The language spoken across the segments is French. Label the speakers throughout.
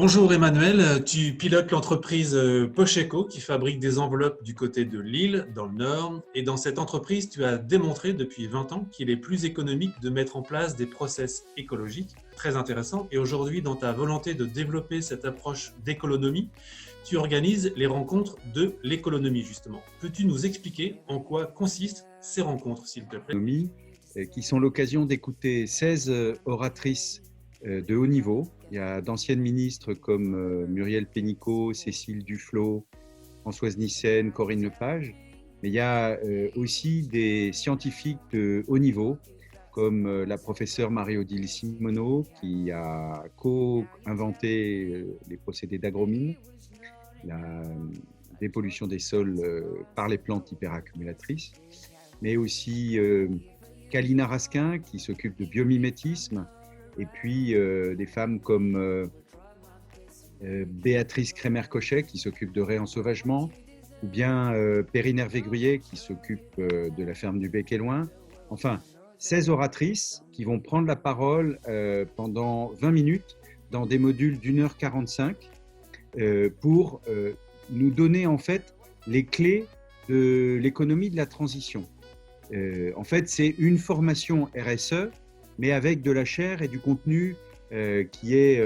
Speaker 1: Bonjour Emmanuel, tu pilotes l'entreprise Pocheco qui fabrique des enveloppes du côté de Lille, dans le Nord. Et dans cette entreprise, tu as démontré depuis 20 ans qu'il est plus économique de mettre en place des process écologiques. Très intéressant. Et aujourd'hui, dans ta volonté de développer cette approche d'économie, tu organises les rencontres de l'économie justement. Peux-tu nous expliquer en quoi consistent ces rencontres, s'il te plaît?
Speaker 2: Qui sont l'occasion d'écouter 16 oratrices de haut niveau. Il y a d'anciennes ministres comme Muriel Pénicaud, Cécile Duflot, Françoise Nyssen, Corinne Lepage. Mais il y a aussi des scientifiques de haut niveau comme la professeure Marie-Odile Simoneau qui a co-inventé les procédés d'agromine, la dépollution des sols par les plantes hyperaccumulatrices, mais aussi Kalina Raskin qui s'occupe de biomimétisme, et puis des femmes comme Béatrice Crémer-Cochet qui s'occupe de réensauvagement, ou bien Perrine Hervé-Gruyer qui s'occupe de la ferme du Bec et Loin. Enfin, 16 oratrices qui vont prendre la parole pendant 20 minutes dans des modules d'1h45 pour nous donner en fait les clés de l'économie de la transition. En fait, c'est une formation RSE, mais avec de la chair et du contenu qui est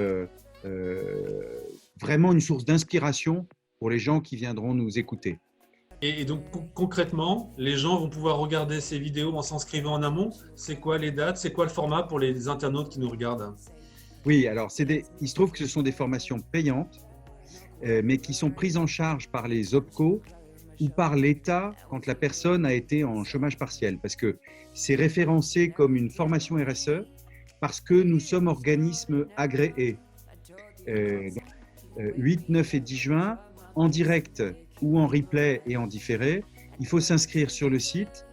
Speaker 2: vraiment une source d'inspiration pour les gens qui viendront nous écouter.
Speaker 1: Et donc concrètement, les gens vont pouvoir regarder ces vidéos en s'inscrivant en amont. C'est quoi les dates? C'est quoi le format pour les internautes qui nous regardent?
Speaker 2: Oui, alors il se trouve que ce sont des formations payantes, mais qui sont prises en charge par les OPCO ou par l'État quand la personne a été en chômage partiel, parce que c'est référencé comme une formation RSE, parce que nous sommes organismes agréés. 8, 9 et 10 juin, en direct ou en replay et en différé, il faut s'inscrire sur le site,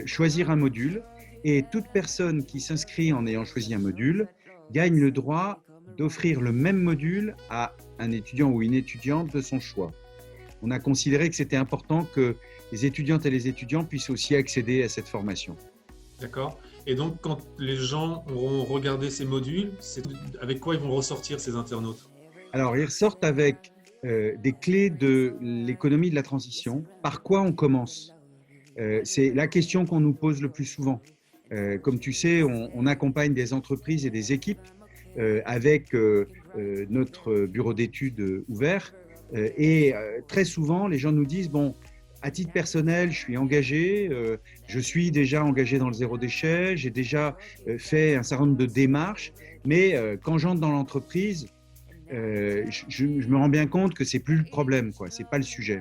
Speaker 2: choisir un module, et toute personne qui s'inscrit en ayant choisi un module gagne le droit d'offrir le même module à un étudiant ou une étudiante de son choix. On a considéré que c'était important que les étudiantes et les étudiants puissent aussi accéder à cette formation.
Speaker 1: D'accord. Et donc, quand les gens auront regardé ces modules, avec quoi ils vont ressortir, ces internautes?
Speaker 2: Alors, ils ressortent avec des clés de l'économie de la transition. Par quoi on commence? C'est la question qu'on nous pose le plus souvent. Comme tu sais, on accompagne des entreprises et des équipes avec notre bureau d'études ouvert. Et très souvent, les gens nous disent, bon, à titre personnel, je suis engagé, je suis déjà engagé dans le zéro déchet, j'ai déjà fait un certain nombre de démarches, mais quand j'entre dans l'entreprise, je me rends bien compte que c'est plus le problème, quoi, c'est pas le sujet.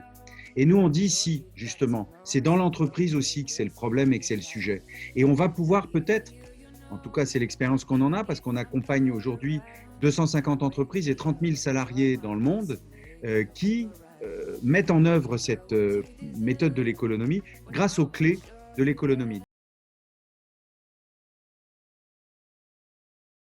Speaker 2: Et nous, on dit si, justement, c'est dans l'entreprise aussi que c'est le problème et que c'est le sujet. Et on va pouvoir peut-être, en tout cas c'est l'expérience qu'on en a, parce qu'on accompagne aujourd'hui 250 entreprises et 30 000 salariés dans le monde, qui mettent en œuvre cette méthode de l'économie grâce aux clés de l'économie.